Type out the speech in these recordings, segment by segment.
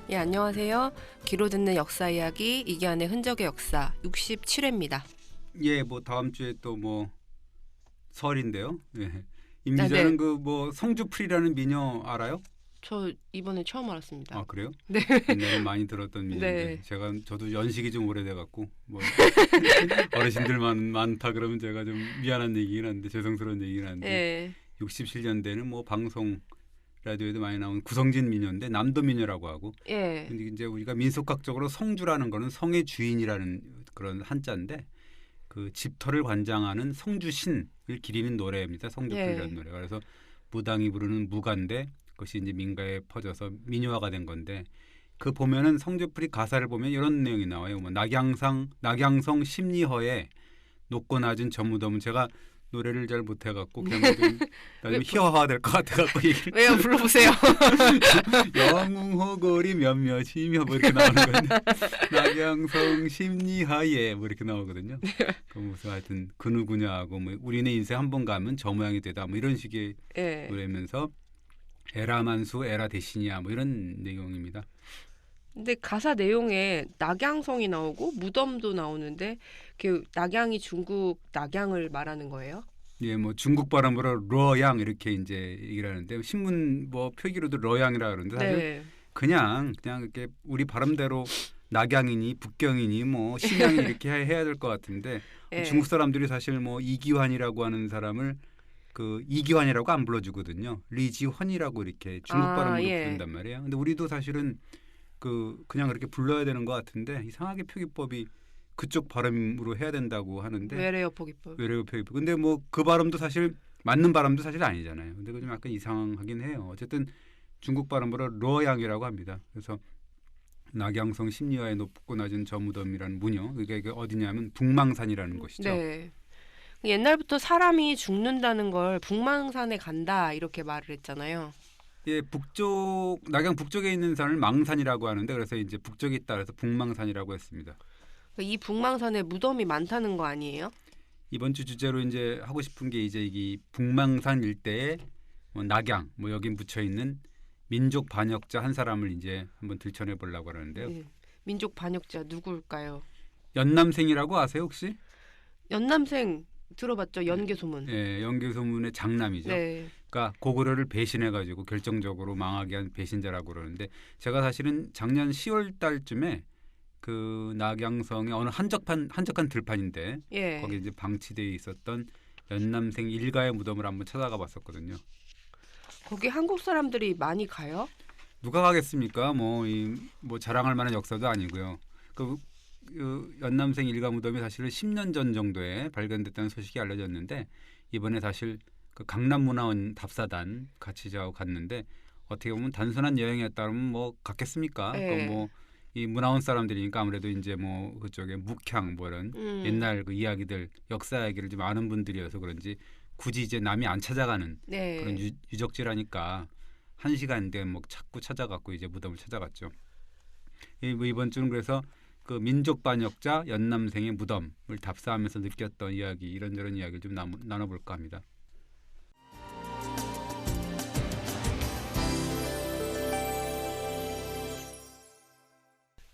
예, 안녕하세요. 귀로 듣는 역사 이야기 이기환의 흔적의 역사 67회입니다. 예, 뭐 다음 주에 또 뭐 설인데요. 예. 아, 임미자는 네. 그 뭐 성주풀이라는 미녀 알아요? 저 이번에 처음 알았습니다. 아, 그래요? 네. 옛날에 많이 들었던 미녀인데 네. 저도 연식이 좀 오래돼 갖고 뭐 어르신들만 많다 그러면 제가 좀 미안한 얘기긴 한데 죄송스러운 얘기긴 한데 예. 67년대는 뭐 방송 라디오에도 많이 나온 구성진 미녀인데 남도 미녀라고 하고 예. 근데 이제 우리가 민속학적으로 성주라는 거는 성의 주인이라는 그런 한자인데 그 집터를 관장하는 성주신을 기리는 노래입니다. 성주풀이라는 예. 노래가. 그래서 무당이 부르는 무가인데 그것이 이제 민가에 퍼져서 민요화가 된 건데 그 보면은 성주풀이 가사를 보면 이런 내용이 나와요. 뭐 낙양성 심리허에 높고 낮은 저 무덤은 제가 노래를 잘 못해갖고 그냥 좀 나중에 희화화 될 것 같아갖고 얘기를 왜요? 불러보세요. 영웅호거리 몇몇이며 뭐 이렇게 나오는 건데 낙양성 심리하에 뭐 이렇게 나오거든요. 그 무슨 하여튼 그 누구냐하고 뭐 우리네 인생 한 번 가면 저 모양이 되다 뭐 이런 식의 예. 노래면서 에라 만수 에라 대신이야 뭐 이런 내용입니다. 근데 가사 내용에 낙양성이 나오고 무덤도 나오는데 그 낙양이 중국 낙양을 말하는 거예요? 예, 뭐 중국 발음으로 러양 이렇게 이제 얘기를 하는데 신문 뭐 표기로도 러양이라 그러는데 사실 네. 그냥 이렇게 우리 발음대로 낙양이니 북경이니 뭐 심양이 이렇게 해야 될 것 같은데 예. 중국 사람들이 사실 뭐 이기환이라고 하는 사람을 그 이기환이라고 안 불러주거든요. 리지환이라고 이렇게 중국 발음으로 예. 부른단 말이에요. 근데 우리도 사실은 그냥 그렇게 불러야 되는 것 같은데 이상하게 표기법이 그쪽 발음으로 해야 된다고 하는데 외래어 포기법. 외래어 표기법. 근데 뭐 그 발음도 사실 맞는 발음도 사실 아니잖아요. 근데 그 좀 약간 이상하긴 해요. 어쨌든 중국 발음으로 러양이라고 합니다. 그래서 낙양성 심리화에 높고 낮은 저 무덤이라는 문요. 그게 어디냐면 북망산이라는 곳이죠. 네. 옛날부터 사람이 죽는다는 걸 북망산에 간다 이렇게 말을 했잖아요. 예, 낙양 북쪽에 있는 산을 망산이라고 하는데 그래서 이제 북쪽에 있다 그래서 북망산이라고 했습니다. 이 북망산에 무덤이 많다는 거 아니에요? 이번 주 주제로 이제 하고 싶은 게 이제 이 북망산 일대에 뭐 낙양 뭐 여기 묻혀 있는 민족 반역자 한 사람을 이제 한번 들춰내 보려고 하는데요. 네. 민족 반역자 누굴까요? 연남생이라고 아세요 혹시? 연남생 들어봤죠? 연개소문. 예, 연개소문의 장남이죠. 네. 그러니까 고구려를 배신해가지고 결정적으로 망하게 한 배신자라고 그러는데 제가 사실은 작년 10월 달쯤에 그 낙양성의 어느 한적한 들판인데 예. 거기 이제 방치되어 있었던 연남생 일가의 무덤을 한번 찾아가 봤었거든요. 거기 한국 사람들이 많이 가요? 누가 가겠습니까? 뭐 자랑할 만한 역사도 아니고요. 그 연남생 일가 무덤이 사실은 10년 전 정도에 발견됐다는 소식이 알려졌는데 이번에 사실 그 강남문화원 답사단 같이 저하고 갔는데 어떻게 보면 단순한 여행이었다면 뭐 갔겠습니까? 예. 뭐 이 문화원 사람들이니까 아무래도 이제 뭐 그쪽에 묵향 뭐 이런 옛날 그 이야기들 역사 이야기를 좀 아는 분들이어서 그런지 굳이 이제 남이 안 찾아가는 네. 그런 유적지라니까 1시간인데 뭐 자꾸 찾아갔고 이제 무덤을 찾아갔죠. 뭐 이번 주는 그래서 그 민족 반역자 연남생의 무덤을 답사하면서 느꼈던 이야기 이런저런 이야기를 좀 나눠볼까 합니다.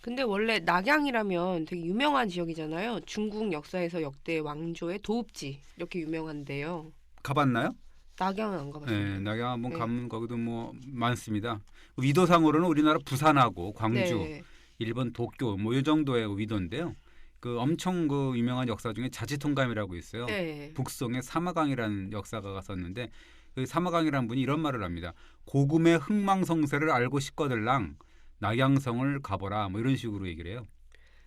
근데 원래 낙양이라면 되게 유명한 지역이잖아요. 중국 역사에서 역대 왕조의 도읍지 이렇게 유명한데요. 가봤나요? 낙양은 안 가봤습니다. 네, 낙양 한번 네. 가면 거기도 뭐 많습니다. 위도상으로는 우리나라 부산하고 광주, 네. 일본 도쿄 뭐 이 정도의 위도인데요. 그 엄청 그 유명한 역사 중에 자치통감이라고 있어요. 네. 북송의 사마강이라는 역사가가 썼는데 그 사마강이라는 분이 이런 말을 합니다. 고금의 흥망성쇠를 알고 싶거들랑 낙양성을 가보라 뭐 이런 식으로 얘기를 해요.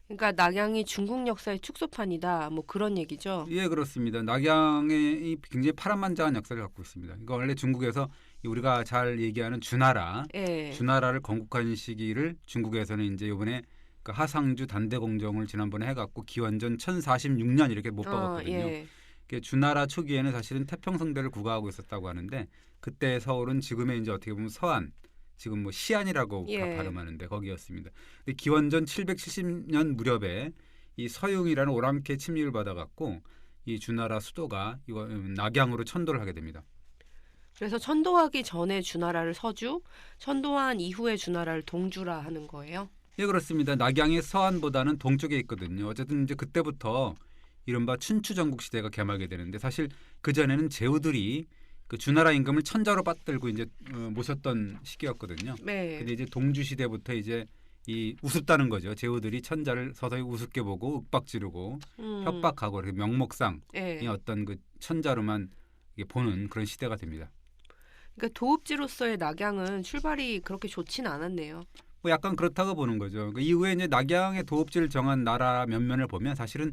그러니까 낙양이 중국 역사의 축소판이다. 뭐 그런 얘기죠. 예, 그렇습니다. 낙양이 굉장히 파란만장한 역사를 갖고 있습니다. 그러니까 원래 중국에서 우리가 잘 얘기하는 예. 주나라를 건국한 시기를 중국에서는 이제 이번에 그 하상주 단대공정을 지난번에 해갖고 기원전 1046년 이렇게 못 박았거든요. 예. 주나라 초기에는 사실은 태평성대를 구가하고 있었다고 하는데 그때 서울은 지금의 이제 어떻게 보면 서안 지금 뭐 시안이라고 예. 발음하는데 거기였습니다. 근데 기원전 770년 무렵에 이 서융이라는 오람캐 침입을 받아갖고 이 주나라 수도가 이거 낙양으로 천도를 하게 됩니다. 그래서 천도하기 전에 주나라를 서주, 천도한 이후에 주나라를 동주라 하는 거예요. 예, 그렇습니다. 낙양이 서안보다는 동쪽에 있거든요. 어쨌든 이제 그때부터 이른바 춘추 전국 시대가 개막이 되는데 사실 그 전에는 제후들이 그 주나라 임금을 천자로 받들고 이제 모셨던 시기였거든요. 네. 근데 이제 동주 시대부터 이제 이 우습다는 거죠. 제후들이 천자를 서서히 우습게 보고 윽박지르고 협박하고 이렇게 명목상 네. 이 어떤 그 천자로만 이게 보는 그런 시대가 됩니다. 그러니까 도읍지로서의 낙양은 출발이 그렇게 좋지는 않았네요. 뭐 약간 그렇다고 보는 거죠. 그 이후에 이제 낙양의 도읍지를 정한 나라 면면을 보면 사실은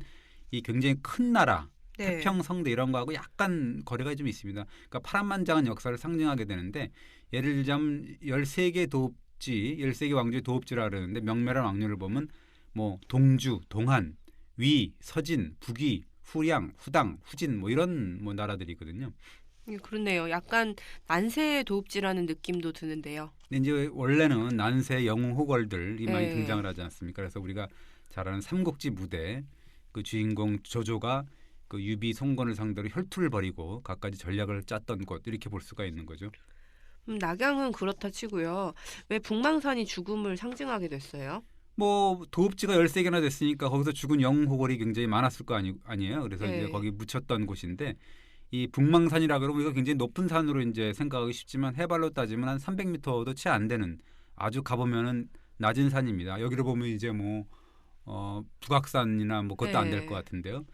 이 굉장히 큰 나라, 네. 태평성대 이런 거하고 약간 거리가 좀 있습니다. 그러니까 파란만장한 역사를 상징하게 되는데 예를 들자면 13개 도읍지, 13개 왕조의 도읍지라 그러는데 명멸한 왕류를 보면 뭐 동주, 동한, 위, 서진, 북위, 후량, 후당, 후진 뭐 이런 뭐 나라들이거든요. 그렇네요. 약간 난세의 도읍지라는 느낌도 드는데요. 근데 이제 원래는 난세 영웅 호걸들이 많이 네. 등장을 하지 않습니까? 그래서 우리가 잘 아는 삼국지 무대 그 주인공 조조가 그 유비 송건을 상대로 혈투를 벌이고 갖가지 전략을 짰던 곳 이렇게 볼 수가 있는 거죠. 낙양은 그렇다 치고요. 왜 북망산이 죽음을 상징하게 됐어요? 뭐 도읍지가 13개나 됐으니까 거기서 죽은 영웅 호걸이 굉장히 많았을 거 아니에요. 그래서 네. 이제 거기 묻혔던 곳인데 이 북망산이라 그러면 우리가 굉장히 높은 산으로 이제 생각하기 쉽지만 해발로 따지면 한 300m도 채 안 되는 아주 가보면은 낮은 산입니다. 여기를 보면 이제 뭐 북악산이나 뭐 그것도 안 될 네. 것 같은데요.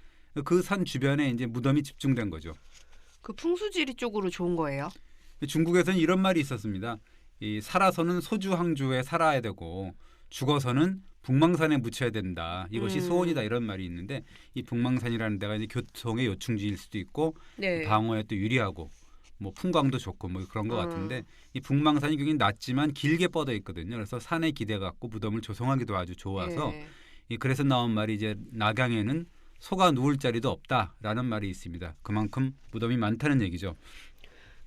그 산 주변에 이제 무덤이 집중된 거죠. 그 풍수지리 쪽으로 좋은 거예요. 중국에서는 이런 말이 있었습니다. 이 살아서는 소주 항주에 살아야 되고 죽어서는 북망산에 묻혀야 된다. 이것이 소원이다 이런 말이 있는데 이 북망산이라는 데가 이제 교통의 요충지일 수도 있고 네. 방어에 또 유리하고 뭐 풍광도 좋고 뭐 그런 것 같은데 이 북망산이 굉장히 낮지만 길게 뻗어 있거든요. 그래서 산에 기대 갖고 무덤을 조성하기도 아주 좋아서 네. 그래서 나온 말이 이제 낙양에는 소가 누울 자리도 없다라는 말이 있습니다. 그만큼 무덤이 많다는 얘기죠.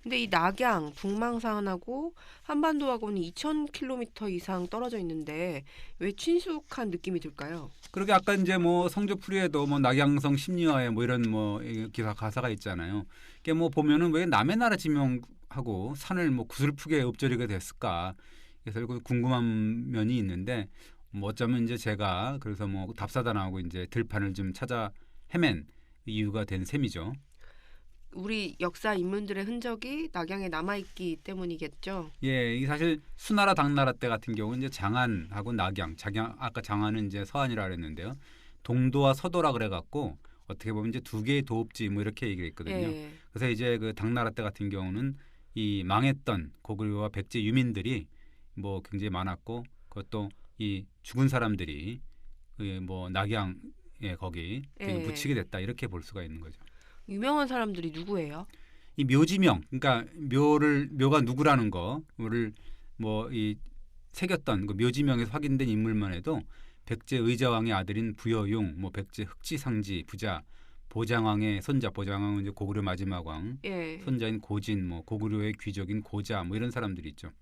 근데 이 낙양, 북망산하고 한반도하고는 2,000km 이상 떨어져 있는데 왜 친숙한 느낌이 들까요? 그렇게 아까 이제 뭐 성조풀이에도 뭐 낙양성 심리화에 뭐 이런 뭐 기사 가사가 있잖아요. 이게 뭐 보면은 왜 남의 나라 지명하고 산을 뭐 구슬프게 읊조리게 됐을까? 그래서 이거 궁금한 면이 있는데 뭐 어쩌면 이제 제가 그래서 뭐 답사다 나오고 이제 들판을 좀 찾아 헤맨 이유가 된 셈이죠. 우리 역사 인물들의 흔적이 낙양에 남아있기 때문이겠죠. 예, 이 사실 수나라 당나라 때 같은 경우는 이제 장안하고 낙양, 아까 장안은 이제 서안이라 그랬는데요. 동도와 서도라 그래갖고 어떻게 보면 이제 두 개의 도읍지 뭐 이렇게 얘기를 했거든요. 예. 그래서 이제 그 당나라 때 같은 경우는 이 망했던 고구려와 백제 유민들이 뭐 굉장히 많았고 그것도 이 죽은 사람들이 그뭐 낙양에 거기 예. 묻히게 됐다 이렇게 볼 수가 있는 거죠. 유명한 사람들이 누구예요? 이 묘지명, 그러니까 묘가 누구라는 거를 뭐 이 새겼던 그 묘지명에서 확인된 인물만 해도 백제 의자왕의 아들인 부여용, 뭐 백제 흑지상지 부자, 보장왕의 손자, 보장왕은 이제 고구려 마지막 왕, 예. 손자인 고진, 뭐 고구려의 귀족인 고자, 뭐 이런 사람들이 있죠.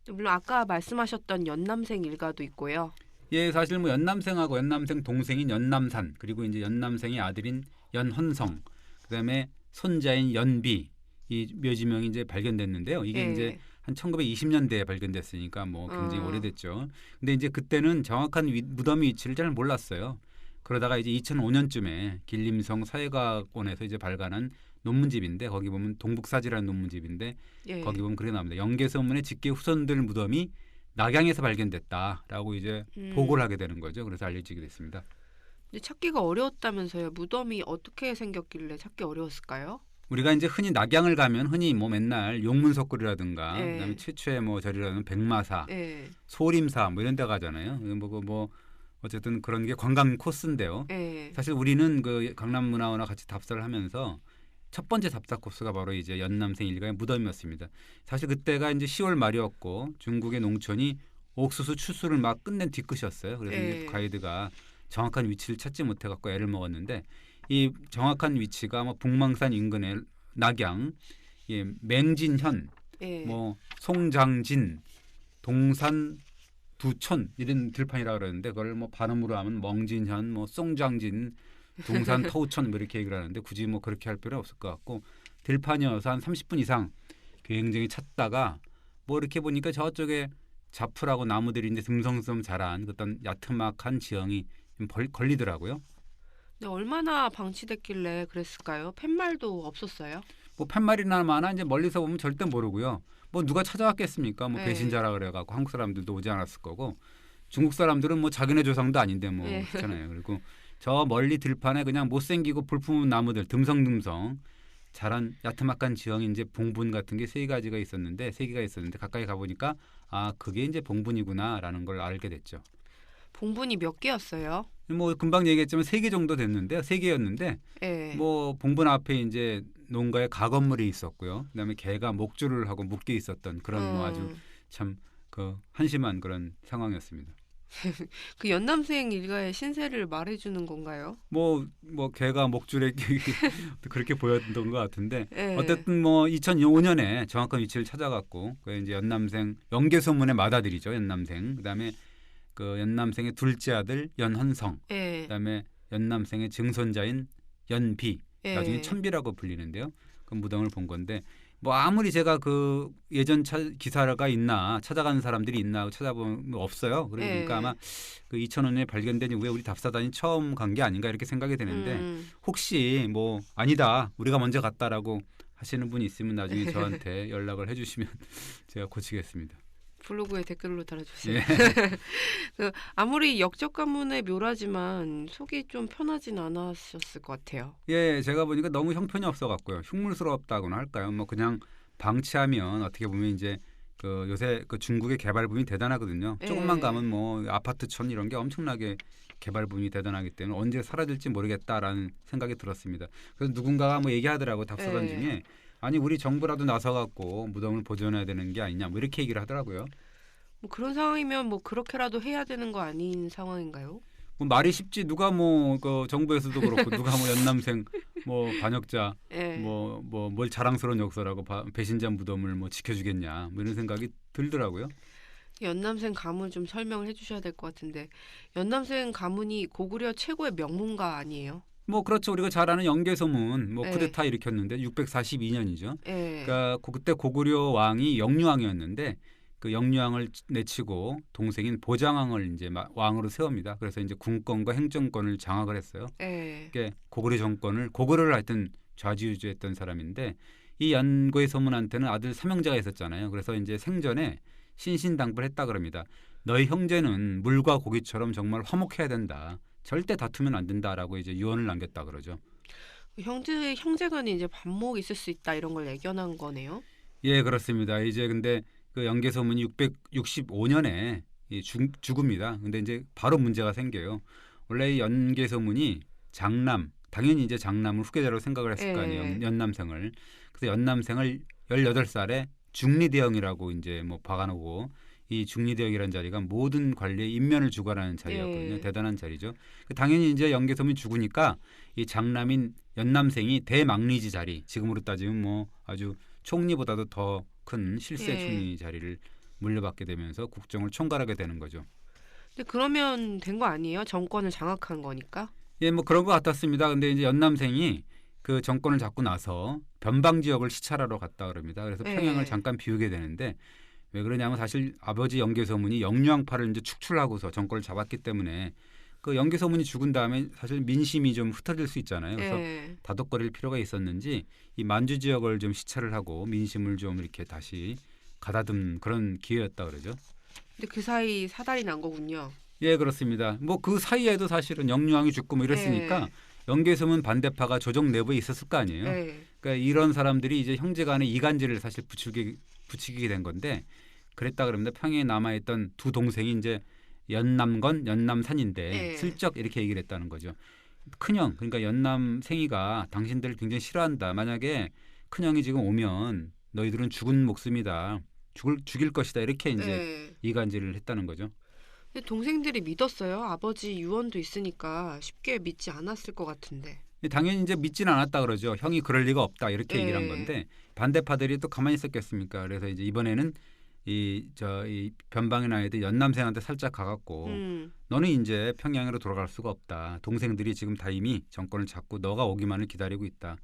물론 아까 말씀하셨던 연남생 일가도 있고요. 예, 사실 뭐 연남생하고 연남생 동생인 연남산, 그리고 이제 연남생의 아들인 연헌성, 그다음에 손자인 연비 이 묘지명이 이제 발견됐는데요. 이게 예. 이제 한 1920년대에 발견됐으니까 뭐 굉장히 어. 오래됐죠. 근데 이제 그때는 정확한 무덤 위치를 잘 몰랐어요. 그러다가 이제 2005년쯤에 길림성 사회과학원에서 이제 발간한 논문집인데 거기 보면 동북사지라는 논문집인데 예. 거기 보면 그렇게 나옵니다. 영계서문의 직계 후손들 무덤이 낙양에서 발견됐다라고 이제 보고를 하게 되는 거죠. 그래서 알려지게 됐습니다. 근데 찾기가 어려웠다면서요. 무덤이 어떻게 생겼길래 찾기 어려웠을까요? 우리가 이제 흔히 낙양을 가면 흔히 뭐 맨날 용문석굴이라든가 예. 그다음에 최초의 뭐 절이라는 백마사, 예. 소림사 뭐 이런 데 가잖아요. 뭐 어쨌든 그런 게 관광 코스인데요. 예. 사실 우리는 그 강남문화원과 같이 답사를 하면서 첫 번째 답사 코스가 바로 이제 연남생 일가의 무덤이었습니다. 사실 그때가 이제 10월 말이었고 중국의 농촌이 옥수수 추수를 막 끝낸 뒤끝이었어요. 그래서 예. 이제 가이드가 정확한 위치를 찾지 못해 갖고 애를 먹었는데 이 정확한 위치가 뭐 북망산 인근의 낙양, 예, 맹진현, 예. 뭐 송장진, 동산 두촌 이런 들판이라고 그러는데 그걸 뭐 발음으로 하면 멍진현, 뭐 송장진, 동산 터우촌 뭐 이렇게 얘기를 하는데 굳이 뭐 그렇게 할 필요 없을 것 같고 들판이어서 한 30분 이상 굉장히 찾다가 뭐 이렇게 보니까 저쪽에 자풀하고 나무들이 이제 듬성듬성 자란 어떤 야트막한 지형이 좀 걸리더라고요. 근데 얼마나 방치됐길래 그랬을까요? 팻말도 없었어요? 뭐 팻말이나 마나 이제 멀리서 보면 절대 모르고요. 뭐 누가 찾아왔겠습니까? 뭐 네. 배신자라 그래갖고 한국 사람들도 오지 않았을 거고 중국 사람들은 뭐 자기네 조상도 아닌데 뭐 네. 그렇잖아요. 그리고 저 멀리 들판에 그냥 못생기고 볼품은 나무들 듬성듬성 자란 야트막한 지형이 이제 봉분 같은 게 세 가지가 있었는데 세 개가 있었는데 가까이 가보니까 아 그게 이제 봉분이구나라는 걸 알게 됐죠. 봉분이 몇 개였어요? 뭐 금방 얘기했지만 세 개 정도 됐는데 세 개였는데 예. 뭐 봉분 앞에 이제 농가에 가건물이 있었고요. 그다음에 개가 목줄을 하고 묶여 있었던 그런 뭐 아주 참 그 한심한 그런 상황이었습니다. 그 연남생 일가의 신세를 말해주는 건가요? 뭐 개가 목줄에 그렇게 보였던 것 같은데 예. 어쨌든 뭐 2005년에 정확한 위치를 찾아갔고 그 이제 연남생 연개소문의 맏아들이죠. 연남생 그다음에 그 연남생의 둘째 아들 연헌성 예. 그다음에 연남생의 증손자인 연비 예. 나중에 천비라고 불리는데요. 그 무덤을 본 건데 뭐 아무리 제가 그 예전 기사가 있나 찾아가는 사람들이 있나 하고 찾아보면 없어요. 그러니까 예. 아마 그 2005년에 발견된 이후에 우리 답사단이 처음 간 게 아닌가 이렇게 생각이 되는데 혹시 뭐 아니다 우리가 먼저 갔다라고 하시는 분이 있으면 나중에 저한테 연락을 해주시면 제가 고치겠습니다. 블로그에 댓글로 달아주세요. 예. 그 아무리 역적 가문의 묘라지만 속이 좀 편하진 않으셨을 것 같아요. 예, 제가 보니까 너무 형편이 없어갖고요. 흉물스럽다고나 할까요? 뭐 그냥 방치하면 어떻게 보면 이제 그 요새 그 중국의 개발 붐이 대단하거든요. 예. 조금만 가면 뭐 아파트촌 이런 게 엄청나게 개발 붐이 대단하기 때문에 언제 사라질지 모르겠다라는 생각이 들었습니다. 그래서 누군가가 뭐 얘기하더라고 답사단 예. 중에 아니 우리 정부라도 나서갖고 무덤을 보존해야 되는 게 아니냐 뭐 이렇게 얘기를 하더라고요. 뭐 그런 상황이면 뭐 그렇게라도 해야 되는 거 아닌 상황인가요? 뭐 말이 쉽지 누가 뭐 그 정부에서도 그렇고 누가 뭐 연남생 뭐 반역자 예. 뭐 뭘 자랑스러운 역사라고 배신자 무덤을 뭐 지켜주겠냐 뭐 이런 생각이 들더라고요. 연남생 가문 좀 설명을 해주셔야 될 것 같은데 연남생 가문이 고구려 최고의 명문가 아니에요? 뭐 그렇죠. 우리가 잘 아는 연개소문 뭐 네. 쿠데타 일으켰는데 642년이죠. 예. 그러니까 그때 고구려 왕이 영유왕이었는데 그 영유왕을 내치고 동생인 보장왕을 이제 왕으로 세웁니다. 그래서 이제 군권과 행정권을 장악을 했어요. 예. 그러니까 고구려를 하여튼 좌지우지했던 사람인데 이 연개소문한테는 아들 삼형제가 있었잖아요. 그래서 이제 생전에 신신당부했다 그럽니다. 너희 형제는 물과 고기처럼 정말 화목해야 된다. 절대 다투면 안 된다라고 이제 유언을 남겼다 그러죠. 형제간에 이제 반목 있을 수 있다 이런 걸 예견한 거네요. 예, 그렇습니다. 이제 근데 그 연개소문이 665년에 죽습니다. 근데 이제 바로 문제가 생겨요. 원래 이 연개소문이 당연히 이제 장남을 후계자로 생각을 했을 거 아니에요. 연남생을. 그래서 연남생을 18살에 중리대형이라고 이제 뭐 박아놓고 이 중리대역이라는 자리가 모든 관리의 인면을 주관하는 자리였거든요. 예. 대단한 자리죠. 당연히 이제 연개소문이 죽으니까 이 장남인 연남생이 대망리지 자리, 지금으로 따지면 뭐 아주 총리보다도 더 큰 실세 예. 총리 자리를 물려받게 되면서 국정을 총괄하게 되는 거죠. 근데 그러면 된 거 아니에요? 정권을 장악한 거니까. 예, 뭐 그런 것 같았습니다. 근데 이제 연남생이 그 정권을 잡고 나서 변방 지역을 시찰하러 갔다 그럽니다. 그래서 예. 평양을 잠깐 비우게 되는데 왜 그러냐면 사실 아버지 연개소문이 영유왕파를 이제 축출하고서 정권을 잡았기 때문에 그 연개소문이 죽은 다음에 사실 민심이 좀 흩어질 수 있잖아요. 그래서 예. 다독거릴 필요가 있었는지 이 만주 지역을 좀 시찰을 하고 민심을 좀 이렇게 다시 가다듬 그런 기회였다 그러죠. 근데 그 사이 사달이 난 거군요. 예, 그렇습니다. 뭐 그 사이에도 사실은 영유왕이 죽고 뭐 이랬으니까 연개소문 반대파가 조정 내부에 있었을 거 아니에요. 예. 그러니까 이런 사람들이 이제 형제간의 이간질을 사실 부추기게 된 건데 그랬다 그럽니다. 평양에 남아있던 두 동생이 이제 연남건, 연남산인데 예. 슬쩍 이렇게 얘기를 했다는 거죠. 큰형, 그러니까 연남생이가 당신들을 굉장히 싫어한다. 만약에 큰형이 지금 오면 너희들은 죽은 목숨이다. 죽일 것이다. 이렇게 이제 예. 이간질을 했다는 거죠. 근데 동생들이 믿었어요. 아버지 유언도 있으니까 쉽게 믿지 않았을 것 같은데. 당연히 이제 믿지는 않았다 그러죠. 형이 그럴 리가 없다. 이렇게 얘기를 한 건데 반대파들이 또 가만히 있었겠습니까? 그래서 이제 이번에는 이 변방의 아이들 연남생한테 살짝 가갖고 너는 이제 평양으로 돌아갈 수가 없다. 동생들이 지금 다 이미 정권을 잡고 너가 오기만을 기다리고 있다.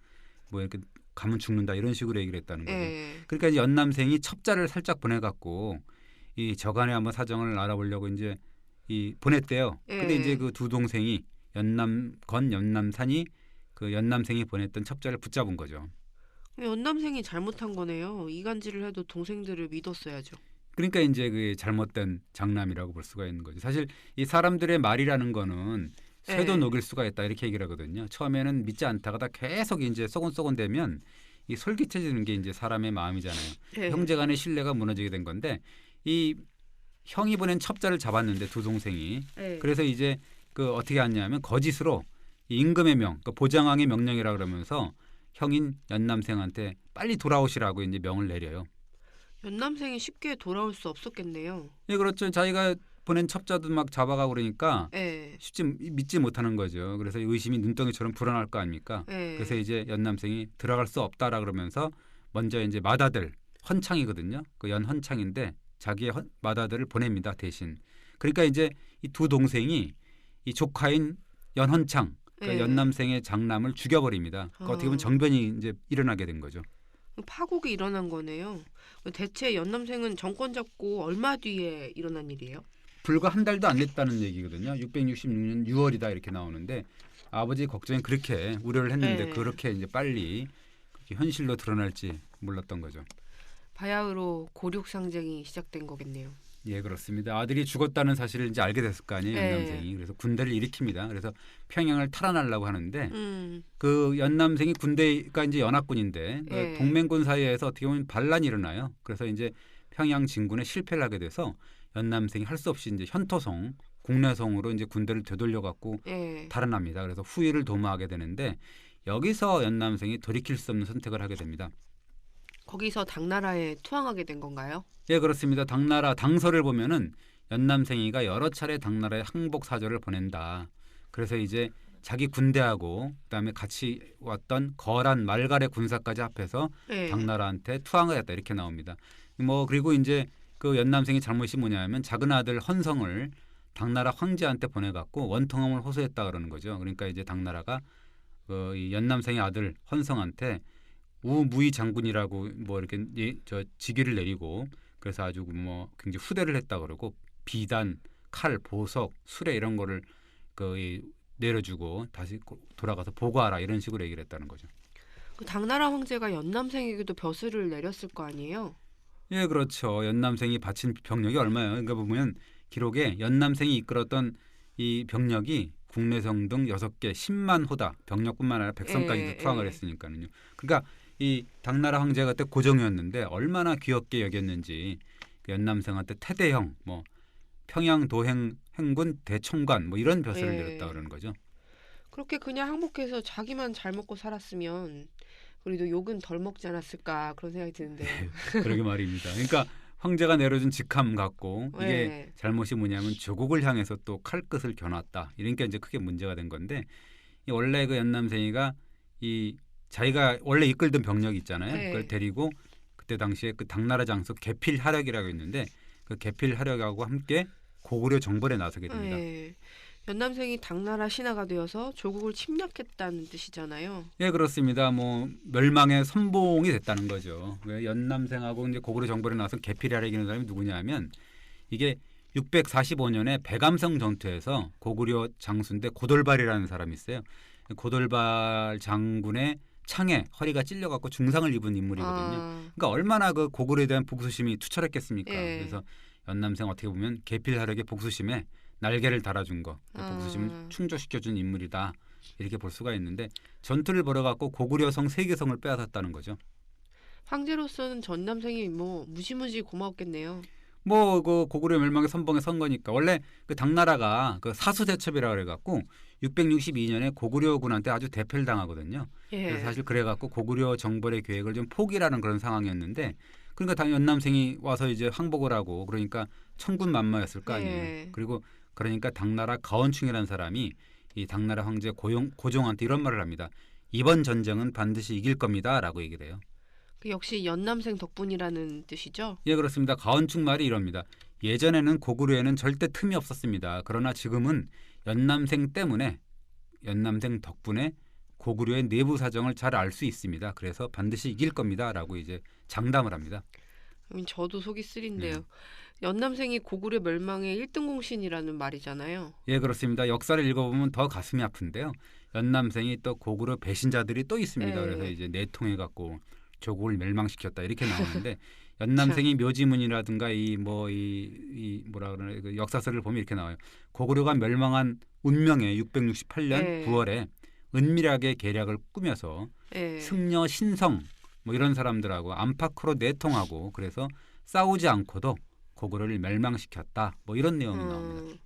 뭐 이렇게 가면 죽는다 이런 식으로 얘기를 했다는 거죠. 예. 그러니까 이제 연남생이 첩자를 살짝 보내갖고 이 저간에 한번 사정을 알아보려고 이제 이 보냈대요. 근데 예. 이제 그 두 동생이 연남산이 그 연남생이 보냈던 첩자를 붙잡은 거죠. 연남생이 잘못한 거네요. 이간질을 해도 동생들을 믿었어야죠. 그러니까 이제 그 잘못된 장남이라고 볼 수가 있는 거죠. 사실 이 사람들의 말이라는 거는 쇠도 예. 녹일 수가 있다 이렇게 얘기를 하거든요. 처음에는 믿지 않다가 계속 이제 쏘곤쏘곤 되면 이 솔깃해지는 게 이제 사람의 마음이잖아요. 예. 형제간의 신뢰가 무너지게 된 건데 이 형이 보낸 첩자를 잡았는데 두 동생이 예. 그래서 이제 그 어떻게 하냐면 거짓으로 이 임금의 명, 그 보장왕의 명령이라 그러면서 형인 연남생한테 빨리 돌아오시라고 이제 명을 내려요. 연남생이 쉽게 돌아올 수 없었겠네요. 예, 그렇죠. 자기가 보낸 첩자도 막 잡아가고 그러니까 예. 쉽지 믿지 못하는 거죠. 그래서 의심이 눈덩이처럼 불어날 거 아닙니까? 예. 그래서 이제 연남생이 들어갈 수 없다라 그러면서 먼저 이제 맏아들 헌창이거든요. 그 연헌창인데 자기의 맏아들을 보냅니다 대신. 그러니까 이제 이 두 동생이 이 조카인 연헌창, 그러니까 예. 연남생의 장남을 죽여버립니다. 그러니까 어떻게 보면 정변이 이제 일어나게 된 거죠. 파국이 일어난 거네요. 대체 연남생은 정권 잡고 얼마 뒤에 일어난 일이에요? 불과 한 달도 안 됐다는 얘기거든요. 666년 6월이다 이렇게 나오는데 아버지 걱정이 그렇게 우려를 했는데 네. 그렇게 이제 빨리 그렇게 현실로 드러날지 몰랐던 거죠. 바야흐로 고륙상쟁이 시작된 거겠네요. 예, 그렇습니다. 아들이 죽었다는 사실을 이제 알게 됐을 거 아니에요, 네. 연남생이. 그래서 군대를 일으킵니다. 그래서 평양을 탈환하려고 하는데 음. 그 연남생이 군대가 이제 연합군인데 그 네. 동맹군 사이에서 어떻게 보면 반란이 일어나요. 그래서 이제 평양 진군에 실패를 하게 돼서 연남생이 할 수 없이 이제 현토성, 국내성으로 이제 군대를 되돌려 갖고 예. 달아납니다. 그래서 후위를 도모하게 되는데 여기서 연남생이 돌이킬 수 없는 선택을 하게 됩니다. 거기서 당나라에 투항하게 된 건가요? 예, 그렇습니다. 당나라 당서를 보면은 연남생이가 여러 차례 당나라에 항복 사절을 보낸다. 그래서 이제 자기 군대하고 그다음에 같이 왔던 거란 말갈의 군사까지 합해서 예. 당나라한테 투항을 했다 이렇게 나옵니다. 뭐 그리고 이제 그 연남생의 잘못이 뭐냐면 작은 아들 헌성을 당나라 황제한테 보내갖고 원통함을 호소했다 그러는 거죠. 그러니까 이제 당나라가 이 연남생의 아들 헌성한테 우무이 장군이라고 뭐 이렇게 저 직위를 내리고 그래서 아주 뭐 굉장히 후대를 했다 그러고 비단, 칼, 보석, 수레 이런 거를 내려주고 다시 돌아가서 보고하라 이런 식으로 얘기를 했다는 거죠. 그 당나라 황제가 연남생에게도 벼슬을 내렸을 거 아니에요? 예, 그렇죠. 연남생이 바친 병력이 얼마예요? 그러니까 보면 기록에 연남생이 이끌었던 이 병력이 국내성 등 6개 10만 호다 병력뿐만 아니라 백성까지도 투항을 했으니까는요. 그러니까 이 당나라 황제가 그때 고종이었는데 얼마나 귀엽게 여겼는지 그 연남생한테 태대형, 뭐 평양 도행 행군 대총관 뭐 이런 벼슬을 내렸다 그러는 거죠. 그렇게 그냥 항복해서 자기만 잘 먹고 살았으면 우리도 욕은 덜 먹지 않았을까 그런 생각이 드는데. 그러게 말입니다. 그러니까 황제가 내려준 직함 갖고 이게 네. 잘못이 뭐냐면 조국을 향해서 또 칼끝을 겨눴다. 이러니까 이제 크게 문제가 된 건데 원래 그 연남생이가 이 자기가 원래 이끌던 병력이 있잖아요. 네. 그걸 데리고 그때 당시에 그 당나라 장수 개필하력이라고 있는데 그 개필하력하고 함께 고구려 정벌에 나서게 됩니다. 네. 연남생이 당나라 신하가 되어서 조국을 침략했다는 뜻이잖아요. 예, 그렇습니다. 뭐 멸망의 선봉이 됐다는 거죠. 왜 연남생하고 이제 고구려 정벌에 나서 개필하력이라는 사람이 누구냐면 이게 645년에 백암성 전투에서 고구려 장수인데 고돌발이라는 사람이 있어요. 고돌발 장군의 창에 허리가 찔려갖고 중상을 입은 인물이거든요. 그러니까 얼마나 그 고구려에 대한 복수심이 투철했겠습니까? 예. 그래서 연남생 어떻게 보면 개필하력의 복수심에 날개를 달아준 거, 그 복수심을 충족시켜준 인물이다 이렇게 볼 수가 있는데 전투를 벌여갖고 고구려성 3개성을 빼앗았다는 거죠. 황제로서는 전남생이 뭐 무지무지 고마웠겠네요. 뭐 그 고구려 멸망의 선봉에 선 거니까 원래 그 당나라가 그 사수대첩이라 그래갖고 662년에 고구려군한테 아주 대패를 당하거든요. 예. 그래서 사실 그래갖고 고구려 정벌의 계획을 좀 포기라는 그런 상황이었는데 그러니까 당연히 연남생이 와서 이제 항복을 하고 그러니까 천군만마였을 거 아니에요. 예. 그리고 그러니까 당나라 가원충이라는 사람이 이 당나라 황제 고종한테 이런 말을 합니다. 이번 전쟁은 반드시 이길 겁니다라고 얘기를 해요. 그 역시 연남생 덕분이라는 뜻이죠. 예, 그렇습니다. 가원충 말이 이럽니다. 예전에는 고구려에는 절대 틈이 없었습니다. 그러나 지금은 연남생 덕분에 고구려의 내부 사정을 잘 알 수 있습니다. 그래서 반드시 이길 겁니다라고 이제 장담을 합니다. 저도 속이 쓰린데요. 연남생이 고구려 멸망의 1등 공신이라는 말이잖아요. 예, 그렇습니다. 역사를 읽어보면 더 가슴이 아픈데요. 연남생이 또 고구려 배신자들이 또 있습니다. 예. 그래서 이제 내통해 갖고 조국을 멸망시켰다 이렇게 나오는데 연남생이 묘지문이라든가 이 뭐라 그러나 그 역사서를 보면 이렇게 나와요. 고구려가 멸망한 운명의 668년 예. 9월에 은밀하게 계략을 꾸며서 예. 승려 신성 뭐 이런 사람들하고 안팎으로 내통하고 그래서 싸우지 않고도 고구려를 멸망시켰다. 뭐 이런 내용이 나옵니다.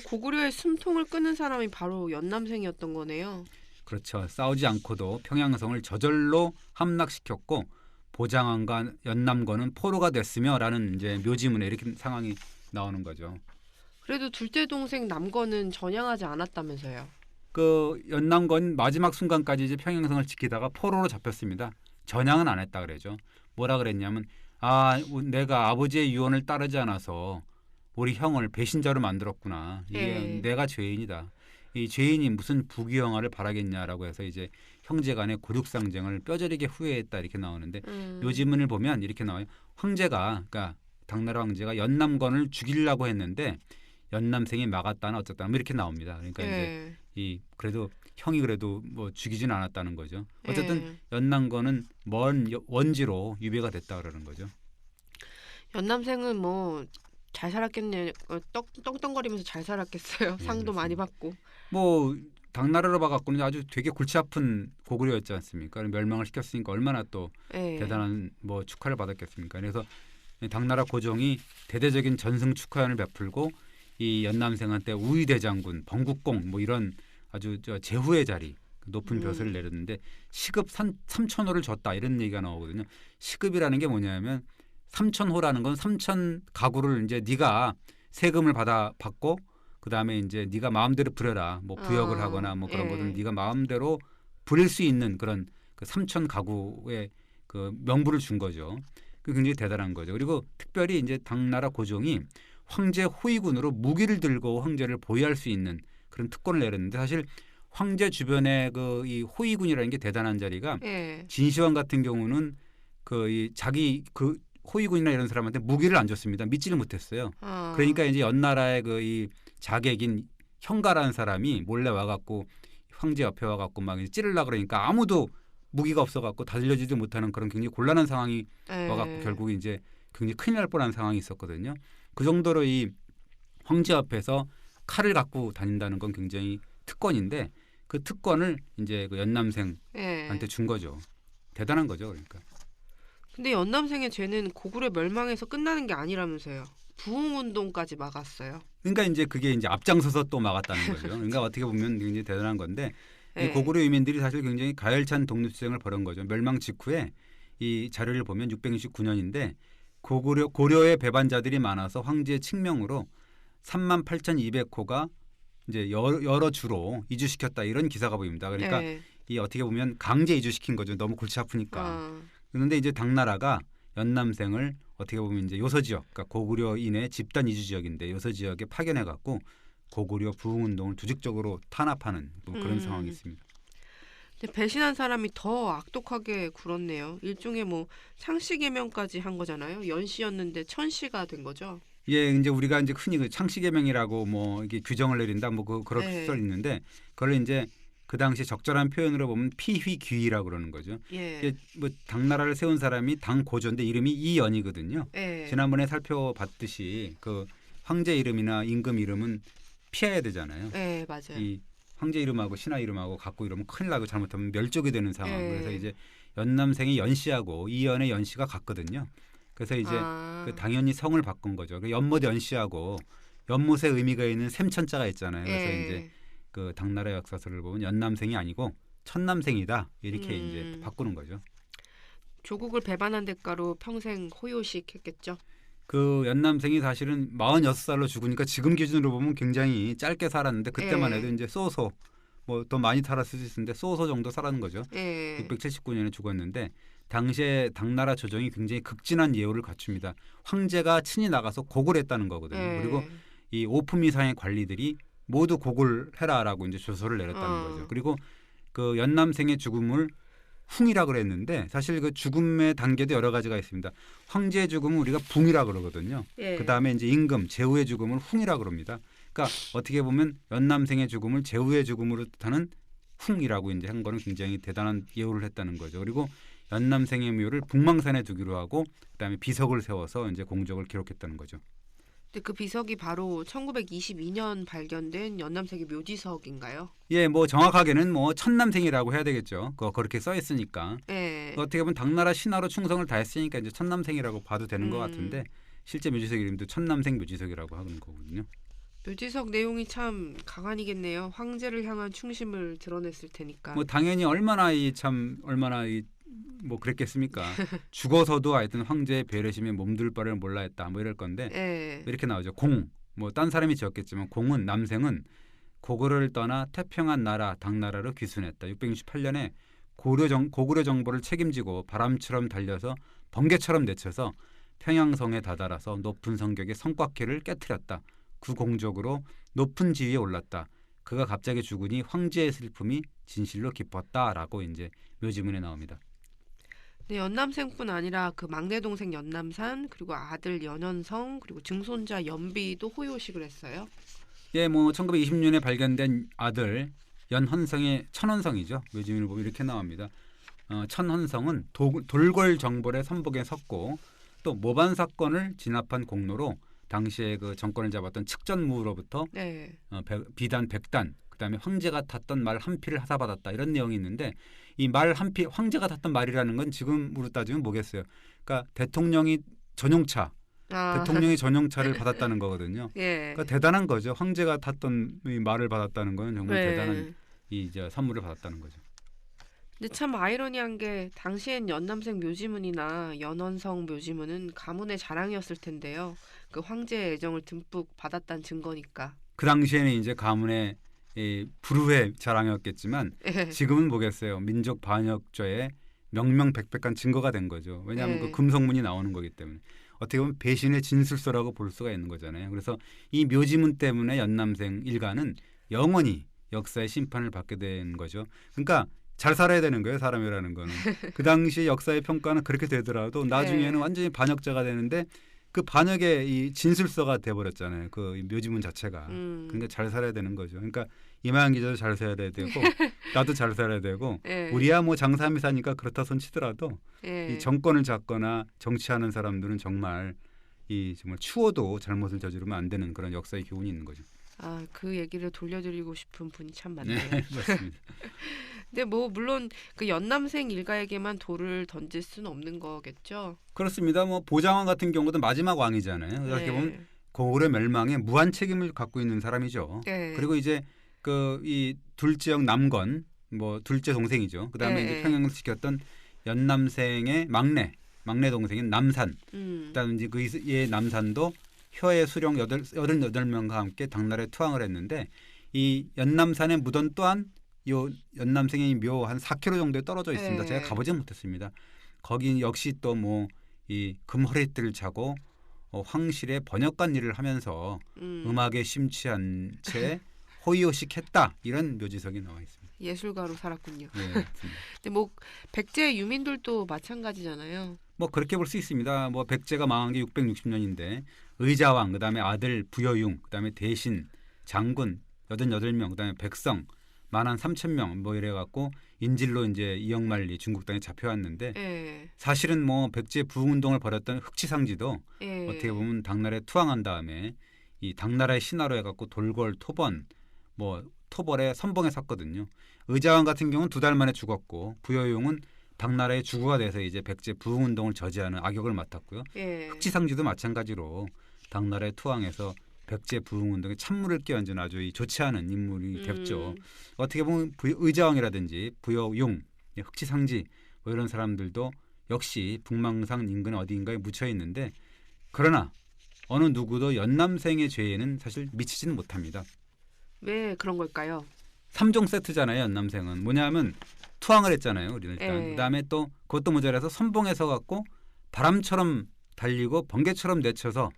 고구려의 숨통을 끄는 사람이 바로 연남생이었던 거네요. 그렇죠. 싸우지 않고도 평양성을 저절로 함락시켰고 보장왕과 연남권은 포로가 됐으며라는 이제 묘지문에 이렇게 상황이 나오는 거죠. 그래도 둘째 동생 남건은 전향하지 않았다면서요. 그 연남권 마지막 순간까지 이제 평양성을 지키다가 포로로 잡혔습니다. 전향은 안 했다 그러죠. 뭐라 그랬냐면 내가 아버지의 유언을 따르지 않아서 우리 형을 배신자로 만들었구나. 이게 내가 죄인이다. 이 죄인이 무슨 부귀영화를 바라겠냐라고 해서 이제 형제간의 고륙상쟁을 뼈저리게 후회했다 이렇게 나오는데 요지문을 보면 이렇게 나와요. 그러니까 당나라 황제가 연남건을 죽이려고 했는데 연남생이 막았다나 어쨌다나 뭐 이렇게 나옵니다. 그러니까 이제 그래도 형이 그래도 뭐 죽이지는 않았다는 거죠. 어쨌든 연남건은 먼 원지로 유배가 됐다 그러는 거죠. 연남생은 뭐 잘 살았겠네요. 떵떵거리면서 잘 살았겠어요. 상도 많이 받고. 뭐 당나라로 봐갖고는 아주 되게 골치 아픈 고구려였지 않습니까? 멸망을 시켰으니까 얼마나 또 대단한 뭐 축하를 받았겠습니까? 그래서 당나라 고종이 대대적인 전승 축하연을 베풀고 이 연남생한테 우의대장군, 범국공 뭐 이런 아주 제후의 자리 높은 벼슬을 내렸는데 시급 3,000호를 줬다 이런 얘기가 나오거든요. 시급이라는 게 뭐냐면 3,000호라는 건 3,000 가구를 이제 네가 세금을 받고 그다음에 이제 네가 마음대로 부려라. 뭐 부역을 하거나 뭐 그런 거든 네가 마음대로 부릴 수 있는 그런 그 3,000 가구의 그 명부를 준 거죠. 그 굉장히 대단한 거죠. 그리고 특별히 이제 당나라 고종이 황제 호위군으로 무기를 들고 황제를 보위할 수 있는 그런 특권을 내렸는데 사실 황제 주변에 그 이 호위군이라는 게 대단한 자리가 진시황 같은 경우는 자기 호위군이나 이런 사람한테 무기를 안 줬습니다. 믿지를 못했어요. 그러니까 이제 연나라의 이 자객인 형가라는 사람이 몰래 와갖고 황제 옆에 와갖고 막 찌르려 그러니까 아무도 무기가 없어갖고 달려지도 못하는 그런 굉장히 곤란한 상황이 와갖고 결국 이제 굉장히 큰일 날 뻔한 상황이 있었거든요. 그 정도로 이 황제 앞에서 칼을 갖고 다닌다는 건 굉장히 특권인데 그 특권을 이제 그 연남생한테 준 거죠. 대단한 거죠, 그러니까. 근데 연남생의 죄는 고구려 멸망에서 끝나는 게 아니라면서요. 부흥운동까지 막았어요. 그러니까 이제 그게 이제 앞장서서 또 막았다는 거죠. 그러니까 어떻게 보면 굉장히 대단한 건데 이 고구려 유민들이 사실 굉장히 가열찬 독립투쟁을 벌인 거죠. 멸망 직후에 이 자료를 보면 669년인데 고려의 배반자들이 많아서 황제의 칙명으로 38,200호가 이제 여러 주로 이주시켰다 이런 기사가 보입니다. 그러니까 이 어떻게 보면 강제 이주시킨 거죠. 너무 골치 아프니까. 그런데 이제 당나라가 연남생을 어떻게 보면 이제 요서 지역, 그러니까 고구려인의 집단 이주 지역인데 요서 지역에 파견해 갖고 고구려 부흥운동을 조직적으로 탄압하는 뭐 그런 상황이 있습니다. 근데 배신한 사람이 더 악독하게 굴었네요. 일종의 뭐 창씨개명까지 한 거잖아요. 연씨였는데 천씨가 된 거죠. 예, 이제 우리가 이제 흔히 그 창씨개명이라고 뭐 이게 규정을 내린다 뭐 그런 썰이 있는데 그걸 이제 그 당시 적절한 표현으로 보면 피휘귀라고 그러는 거죠. 이게 뭐 당나라를 세운 사람이 당고조인데 이름이 이연이거든요. 지난번에 살펴봤듯이 그 황제 이름이나 임금 이름은 피해야 되잖아요. 맞아요. 이 황제 이름하고 신하 이름하고 갖고 이러면 큰일 나고 잘못하면 멸족이 되는 상황. 그래서 이제 연남생이 연씨하고 이연의 연씨가 같거든요. 그래서 이제 그 당연히 성을 바꾼 거죠. 그 연못 연씨하고 연못의 의미가 있는 샘천자가 있잖아요. 그래서 이제 그 당나라 역사서를 보면 연남생이 아니고 천남생이다 이렇게 이제 바꾸는 거죠. 조국을 배반한 대가로 평생 호요식 했겠죠. 그 연남생이 사실은 46살로 죽으니까 지금 기준으로 보면 굉장히 짧게 살았는데 그때만 해도 이제 쏘소 뭐 더 많이 살았을 수 있는데 쏘소 정도 살았는 거죠. 679년에 죽었는데 당시에 당나라 조정이 굉장히 극진한 예우를 갖춥니다. 황제가 친히 나가서 곡을 했다는 거거든요. 그리고 이 오품 이상의 관리들이 모두 곡을 해라라고 이제 조서를 내렸다는 거죠. 그리고 그 연남생의 죽음을 흉이라 그랬는데 사실 그 죽음의 단계도 여러 가지가 있습니다. 황제의 죽음은 우리가 붕이라 그러거든요. 예. 그다음에 이제 임금, 제후의 죽음을 흉이라 그럽니다. 그러니까 어떻게 보면 연남생의 죽음을 제후의 죽음으로 뜻하는 흉이라고 이제 한 거는 굉장히 대단한 예우를 했다는 거죠. 그리고 연남생의 묘를 북망산에 두기로 하고 그다음에 비석을 세워서 이제 공적을 기록했다는 거죠. 근데 그 비석이 바로 1922년 발견된 연남생의 묘지석인가요? 예, 뭐 정확하게는 뭐 천남생이라고 해야 되겠죠. 그렇게 써 있으니까. 예. 어떻게 보면 당나라 신하로 충성을 다했으니까 이제 천남생이라고 봐도 되는 것 같은데 실제 묘지석 이름도 천남생 묘지석이라고 하는 거거든요. 묘지석 내용이 참 강한이겠네요. 황제를 향한 충심을 드러냈을 테니까. 뭐 당연히 얼마나 뭐 그랬겠습니까? 죽어서도 하여튼 황제의 배려심에 몸둘 바를 몰라 했다. 뭐 이럴 건데 예. 이렇게 나오죠. 뭐 딴 사람이 지었겠지만 공은 남생은 고구려를 떠나 태평한 나라 당나라로 귀순했다. 668년에 고구려 정보를 책임지고 바람처럼 달려서 번개처럼 내쳐서 평양성에 다다라서 높은 성격의 성곽회를 깨뜨렸다. 그 공적으로 높은 지위에 올랐다. 그가 갑자기 죽으니 황제의 슬픔이 진실로 깊었다라고 이제 묘지문에 나옵니다. 네, 연남생뿐 아니라 그 막내 동생 연남산, 그리고 아들 연현성, 그리고 증손자 연비도 호요식을 했어요. 예, 뭐 1920년에 발견된 아들 연헌성의 천헌성이죠. 묘지문을 보면 이렇게 나옵니다. 천헌성은 돌궐 정벌의 선봉에 섰고 또 모반 사건을 진압한 공로로 당시에 그 정권을 잡았던 측전무로부터 네. 비단 100단 그다음에 황제가 탔던 말 한 피를 하사받았다 이런 내용이 있는데 이 말 한 피 황제가 탔던 말이라는 건 지금으로 따지면 뭐겠어요? 그러니까 대통령이 전용차 대통령이 전용차를 받았다는 거거든요. 예. 그러니까 대단한 거죠. 황제가 탔던 이 말을 받았다는 건 정말 네. 대단한 이제 선물을 받았다는 거죠. 근데 참 아이러니한 게 당시엔 연남생 묘지문이나 연원성 묘지문은 가문의 자랑이었을 텐데요. 그 황제의 애정을 듬뿍 받았다는 증거니까. 그 당시에는 이제 가문의 이 불후의 자랑이었겠지만 예. 지금은 뭐겠어요. 민족 반역죄의 명명백백한 증거가 된 거죠. 왜냐하면 네. 그 금속문이 나오는 거기 때문에 어떻게 보면 배신의 진술서라고 볼 수가 있는 거잖아요. 그래서 이 묘지문 때문에 연남생 일가는 영원히 역사의 심판을 받게 된 거죠. 그러니까 잘 살아야 되는 거예요. 사람이라는 거는. 그 당시 역사의 평가는 그렇게 되더라도 나중에는 네. 완전히 반역자가 되는데 그 반역의 이 진술서가 돼버렸잖아요. 그 묘지문 자체가. 그러니까 잘 살아야 되는 거죠. 그러니까 이마영 기자도 잘 살아야 되고 나도 잘 살아야 되고 예. 우리야 뭐 장사함이 사니까 그렇다 손 치더라도 예. 이 정권을 잡거나 정치하는 사람들은 정말 정말 추워도 잘못을 저지르면 안 되는 그런 역사의 교훈이 있는 거죠. 아, 그 얘기를 돌려드리고 싶은 분이 참 많네요. 네, 맞습니다. 근데 뭐 물론 그 연남생 일가에게만 돌을 던질 수는 없는 거겠죠. 그렇습니다. 뭐 보장왕 같은 경우도 마지막 왕이잖아요. 이렇게 보면 고구려 멸망에 무한 책임을 갖고 있는 사람이죠. 네. 그리고 이제 그 이 둘째 형 남건 뭐 둘째 동생이죠. 그다음에 이제 평양을 시켰던 연남생의 막내 동생인 남산. 그다음에 이제 그의 남산도 혀의 수령 88명과 함께 당나라에 투항을 했는데 이 연남산의 무덤 또한 요 연남생의 묘 한 4km 정도에 떨어져 있습니다. 네. 제가 가보지 못했습니다. 거기 역시 또 뭐 이 금허리띠를 차고 황실의 번역관 일을 하면서 음악에 심취한 채 호의호식했다 이런 묘지석이 나와 있습니다. 예술가로 살았군요. 네, 맞습니다. 근데 뭐 백제 유민들도 마찬가지잖아요. 뭐 그렇게 볼 수 있습니다. 뭐 백제가 망한 게 660년인데 의자왕, 그다음에 아들 부여융, 그다음에 대신, 장군 88명, 그다음에 백성 13,000명 뭐 이래 갖고 인질로 이제 이영만리 중국 땅에 잡혀왔는데 예. 사실은 뭐 백제 부흥운동을 벌였던 흑치상지도 예. 어떻게 보면 당나라에 투항한 다음에 이 당나라의 신하로 해갖고 돌궐, 토번, 뭐 토벌에 선봉에 섰거든요. 의자왕 같은 경우는 2달 만에 죽었고 부여용은 당나라의 주구가 돼서 이제 백제 부흥운동을 저지하는 악역을 맡았고요. 예. 흑치상지도 마찬가지로 당나라에 투항해서 백제 부흥운동에 찬물을 끼얹은 아주 좋지 않은 인물이 됐죠. 어떻게 보면 의자왕이라든지 부여용, 흑치상지 뭐 이런 사람들도 역시 북망상 인근 어디인가에 묻혀 있는데 그러나 어느 누구도 연남생의 죄에는 사실 미치지는 못합니다. 왜 그런 걸까요? 3종 세트잖아요. 연남생은 뭐냐면 투항을 했잖아요. 우리는 일단 예. 그다음에 또 그것도 모자라서 선봉에 서갖고 바람처럼 달리고 번개처럼 내쳐서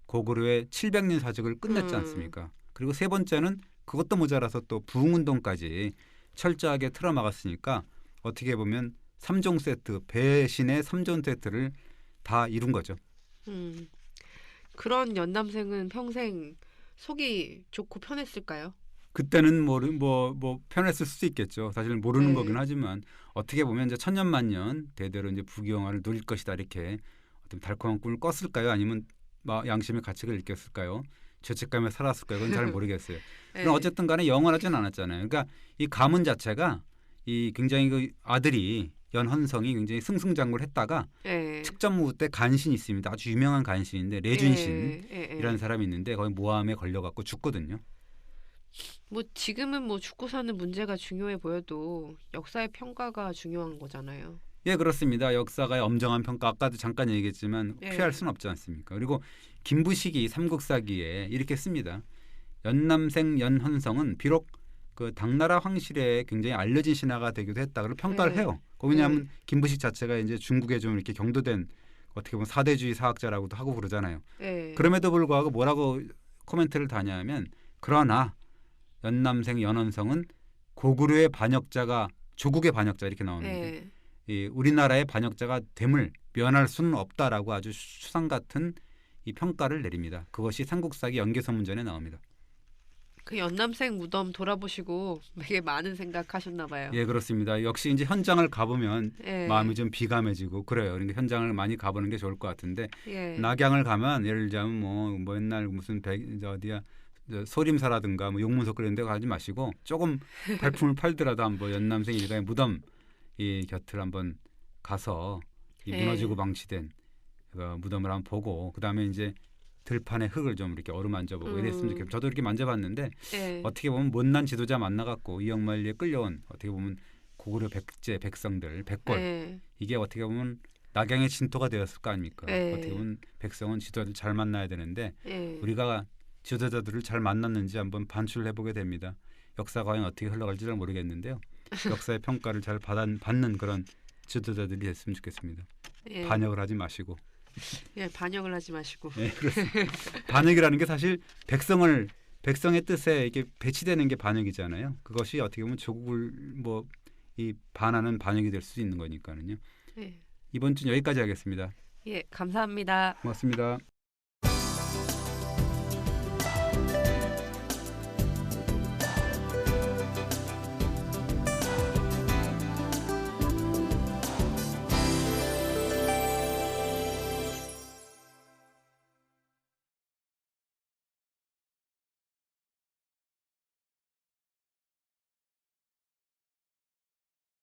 고구려의 700년 사적을 끝냈지 않습니까? 그리고 세 번째는 그것도 모자라서 또 부흥운동까지 철저하게 틀어막았으니까 어떻게 보면 3종 세트, 배신의 3종 세트를 다 이룬 거죠. 음. 그런 연남생은 평생 속이 좋고 편했을까요? 그때는 뭐 편했을 수도 있겠죠. 사실 모르는 거긴 네. 하지만 어떻게 보면 이제 천년만년 대대로 이제 부귀영화를 누릴 것이다 이렇게 어떤 달콤한 꿈을 꿨을까요? 아니면 양심의 가책을 느꼈을까요? 죄책감에 살았을까요? 그건 잘 모르겠어요. 그럼 네. 어쨌든 간에 영원하진 않았잖아요. 그러니까 이 가문 자체가 이 굉장히 그 아들이 연헌성이 굉장히 승승장구를 했다가 예. 측전무후 때 간신이 있습니다. 아주 유명한 간신인데 예. 레준신이라는 예. 사람이 있는데 거기 모함에 걸려갖고 죽거든요. 뭐 지금은 뭐 죽고 사는 문제가 중요해 보여도 역사의 평가가 중요한 거잖아요. 예, 그렇습니다. 역사가의 엄정한 평가 아까도 잠깐 얘기했지만 피할 예. 수는 없지 않습니까? 그리고 김부식이 삼국사기에 이렇게 씁니다. 연남생 연헌성은 비록 그 당나라 황실에 굉장히 알려진 신하가 되기도 했다. 그리고 평가를 예. 해요. 예. 왜냐하면 김부식 자체가 이제 중국에 좀 이렇게 경도된 어떻게 보면 사대주의 사학자라고도 하고 그러잖아요. 예. 그럼에도 불구하고 뭐라고 코멘트를 다냐면 그러나 연남생 연헌성은 고구려의 반역자가 조국의 반역자 이렇게 나오는데 예. 이 우리나라의 반역자가 됨을 면할 수는 없다라고 아주 추상 같은 이 평가를 내립니다. 그것이 삼국사기 연개서문전에 나옵니다. 그 연남생 무덤 돌아보시고 되게 많은 생각하셨나 봐요. 예, 그렇습니다. 역시 이제 현장을 가보면 마음이 예. 좀 비감해지고 그래요. 그러니까 현장을 많이 가보는 게 좋을 것 같은데 예. 낙양을 가면 예를 들자면 뭐 옛날 무슨 어디야 소림사라든가 뭐 용문석 그런 데 가지 마시고 조금 발품을 팔더라도 한번 연남생 일가의 무덤 이 곁을 한번 가서 이 무너지고 예. 방치된 그 무덤을 한번 보고 그다음에 이제 들판에 흙을 좀 이렇게 어루만져 보고 이랬으면 좋겠어요. 저도 이렇게 만져봤는데 예. 어떻게 보면 못난 지도자 만나갖고 이영만리에 끌려온 어떻게 보면 고구려 백제 백성들 백골 예. 이게 어떻게 보면 낙양의 진토가 되었을 거 아닙니까? 어떻게 예. 보면 백성은 지도자들 잘 만나야 되는데 예. 우리가 지도자들을 잘 만났는지 한번 반출을 해보게 됩니다. 역사가 과연 어떻게 흘러갈지를 모르겠는데요. 역사의 평가를 잘 받는 그런 지도자들이 됐으면 좋겠습니다. 예. 반역을 하지 마시고. 예. 반역을 하지 마시고. 네, 그렇습니다. 반역이라는 게 사실 백성의 뜻에 이게 배치되는 게 반역이잖아요. 그것이 어떻게 보면 조국을 뭐 이 반하는 반역이 될 수 있는 거니까는요. 예. 이번 주는 여기까지 하겠습니다. 예. 감사합니다. 고맙습니다.